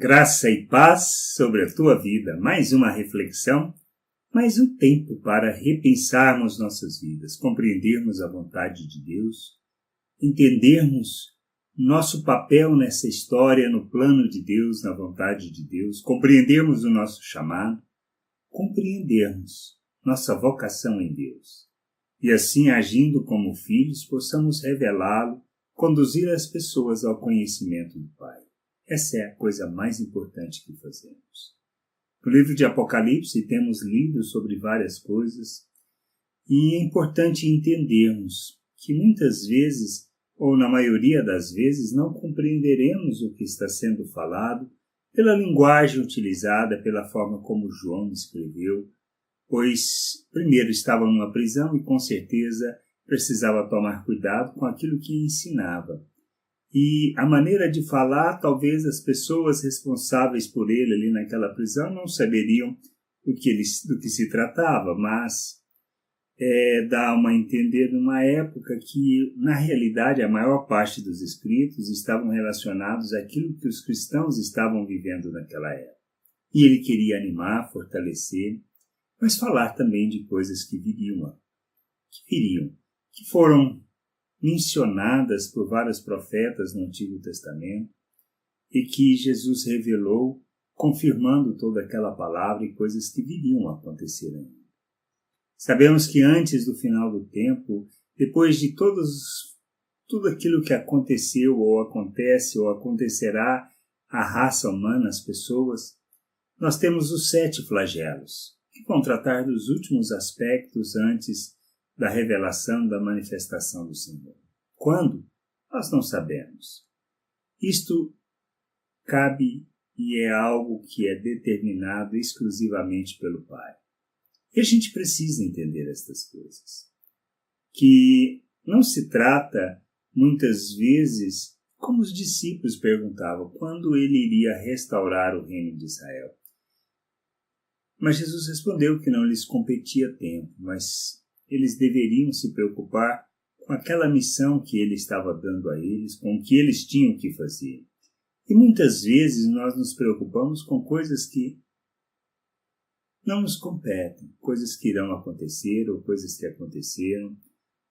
Graça e paz sobre a tua vida. Mais uma reflexão, mais um tempo para repensarmos nossas vidas, compreendermos a vontade de Deus, entendermos nosso papel nessa história, no plano de Deus, na vontade de Deus, compreendermos o nosso chamado, compreendermos nossa vocação em Deus. E assim, agindo como filhos, possamos revelá-lo, conduzir as pessoas ao conhecimento do Pai. Essa é a coisa mais importante que fazemos. No livro de Apocalipse temos lido sobre várias coisas e é importante entendermos que muitas vezes, ou na maioria das vezes, não compreenderemos o que está sendo falado pela linguagem utilizada, pela forma como João escreveu, pois primeiro estava numa prisão e com certeza precisava tomar cuidado com aquilo que ensinava. E a maneira de falar, talvez as pessoas responsáveis por ele ali naquela prisão não saberiam do que se tratava, mas dá a entender numa época que, na realidade, a maior parte dos escritos estavam relacionados àquilo que os cristãos estavam vivendo naquela época. E ele queria animar, fortalecer, mas falar também de coisas que viriam, que foram mencionadas por vários profetas no Antigo Testamento e que Jesus revelou, confirmando toda aquela palavra e coisas que viriam a acontecer ainda. Sabemos que antes do final do tempo, depois de tudo aquilo que aconteceu ou acontece ou acontecerá à raça humana, às pessoas, nós temos os 7 flagelos, que vão tratar dos últimos aspectos antes da revelação, da manifestação do Senhor. Quando? Nós não sabemos. Isto cabe e é algo que é determinado exclusivamente pelo Pai. E a gente precisa entender estas coisas. Que não se trata, muitas vezes, como os discípulos perguntavam, quando ele iria restaurar o reino de Israel. Mas Jesus respondeu que não lhes competia tempo, mas eles deveriam se preocupar com aquela missão que ele estava dando a eles, com o que eles tinham que fazer. E muitas vezes nós nos preocupamos com coisas que não nos competem, coisas que irão acontecer, ou coisas que aconteceram,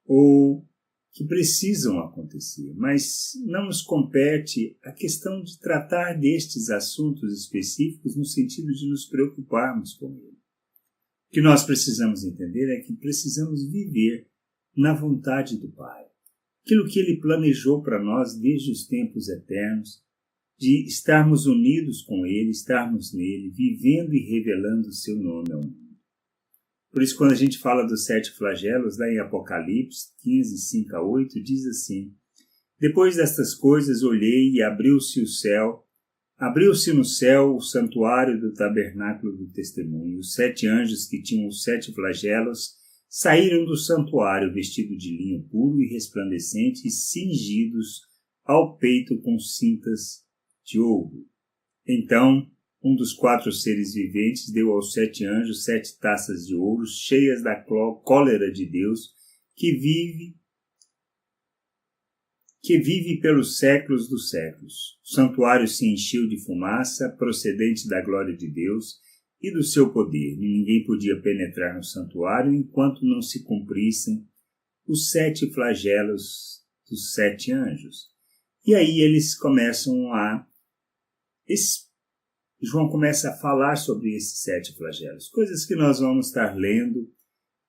ou que precisam acontecer, mas não nos compete a questão de tratar destes assuntos específicos no sentido de nos preocuparmos com ele. O que nós precisamos entender é que precisamos viver na vontade do Pai. Aquilo que Ele planejou para nós desde os tempos eternos, de estarmos unidos com Ele, estarmos nele, vivendo e revelando o seu nome ao mundo. Por isso, quando a gente fala dos 7 flagelos, lá em Apocalipse 15, 5 a 8, diz assim: Depois destas coisas olhei e abriu-se no céu o santuário do tabernáculo do testemunho. Os 7 anjos que tinham os 7 flagelos saíram do santuário vestidos de linho puro e resplandecente e cingidos ao peito com cintas de ouro. Então, um dos 4 seres viventes deu aos 7 anjos 7 taças de ouro cheias da cólera de Deus, que vive pelos séculos dos séculos. O santuário se encheu de fumaça procedente da glória de Deus e do seu poder, e ninguém podia penetrar no santuário enquanto não se cumprissem os 7 flagelos dos 7 anjos. E aí eles começam João começa a falar sobre esses 7 flagelos, coisas que nós vamos estar lendo,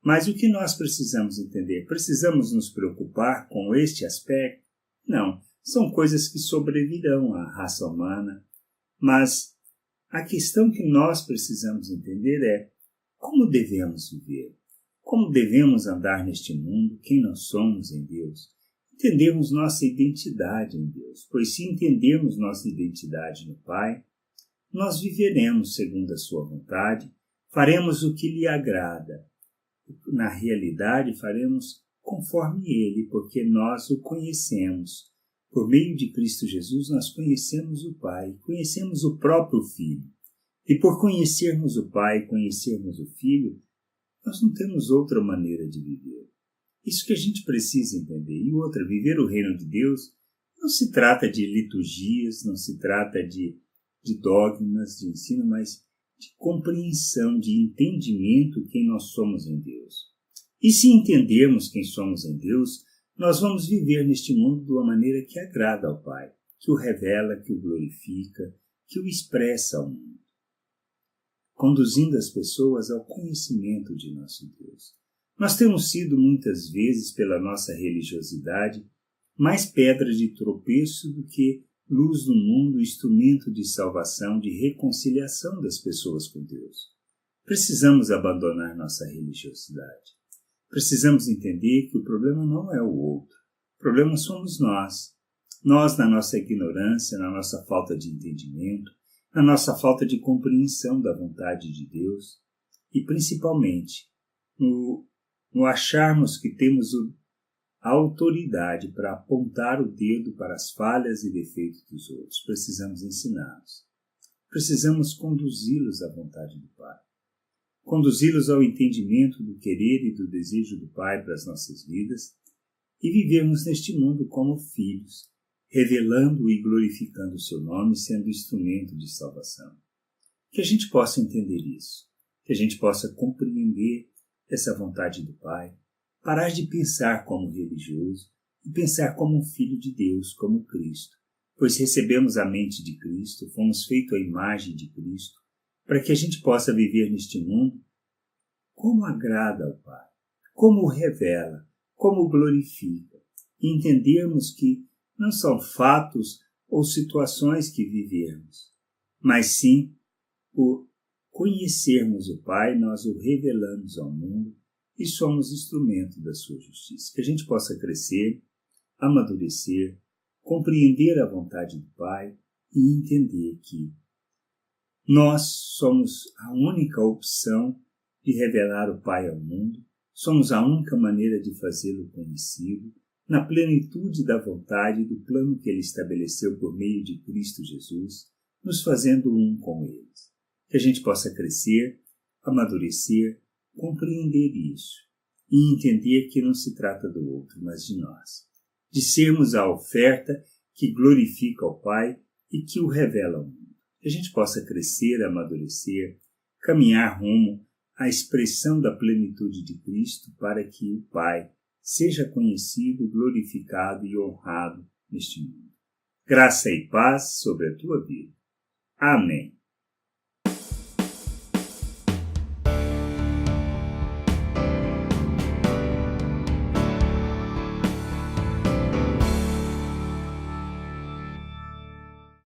mas o que nós precisamos entender? Precisamos nos preocupar com este aspecto? Não, são coisas que sobrevirão à raça humana, mas a questão que nós precisamos entender é como devemos viver, como devemos andar neste mundo, quem nós somos em Deus, entendermos nossa identidade em Deus, pois se entendermos nossa identidade no Pai, nós viveremos segundo a sua vontade, faremos o que lhe agrada. Na realidade, faremos conforme Ele, porque nós o conhecemos. Por meio de Cristo Jesus, nós conhecemos o Pai, conhecemos o próprio Filho. E por conhecermos o Pai, conhecermos o Filho, nós não temos outra maneira de viver. Isso que a gente precisa entender. E outra, viver o reino de Deus não se trata de liturgias, não se trata de de dogmas, de ensino, mas de compreensão, de entendimento quem nós somos em Deus. E se entendermos quem somos em Deus, nós vamos viver neste mundo de uma maneira que agrada ao Pai, que o revela, que o glorifica, que o expressa ao mundo, conduzindo as pessoas ao conhecimento de nosso Deus. Nós temos sido muitas vezes, pela nossa religiosidade, mais pedra de tropeço do que luz do mundo, instrumento de salvação, de reconciliação das pessoas com Deus. Precisamos abandonar nossa religiosidade. Precisamos entender que o problema não é o outro. O problema somos nós. Nós, na nossa ignorância, na nossa falta de entendimento, na nossa falta de compreensão da vontade de Deus e, principalmente, no acharmos que temos a autoridade para apontar o dedo para as falhas e defeitos dos outros. Precisamos ensiná-los. Precisamos conduzi-los à vontade do Pai. Conduzi-los ao entendimento do querer e do desejo do Pai para as nossas vidas e vivermos neste mundo como filhos, revelando e glorificando o seu nome, sendo instrumento de salvação. Que a gente possa entender isso, que a gente possa compreender essa vontade do Pai, parar de pensar como religioso e pensar como um filho de Deus, como Cristo, pois recebemos a mente de Cristo, fomos feitos à imagem de Cristo, para que a gente possa viver neste mundo como agrada ao Pai, como o revela, como o glorifica, e entendermos que não são fatos ou situações que vivemos, mas sim por conhecermos o Pai, nós o revelamos ao mundo e somos instrumento da sua justiça. Que a gente possa crescer, amadurecer, compreender a vontade do Pai e entender que nós somos a única opção de revelar o Pai ao mundo, somos a única maneira de fazê-lo conhecido, na plenitude da vontade e do plano que Ele estabeleceu por meio de Cristo Jesus, nos fazendo um com eles. Que a gente possa crescer, amadurecer, compreender isso e entender que não se trata do outro, mas de nós. De sermos a oferta que glorifica ao Pai e que o revela ao mundo. Que a gente possa crescer, amadurecer, caminhar rumo à expressão da plenitude de Cristo para que o Pai seja conhecido, glorificado e honrado neste mundo. Graça e paz sobre a tua vida. Amém.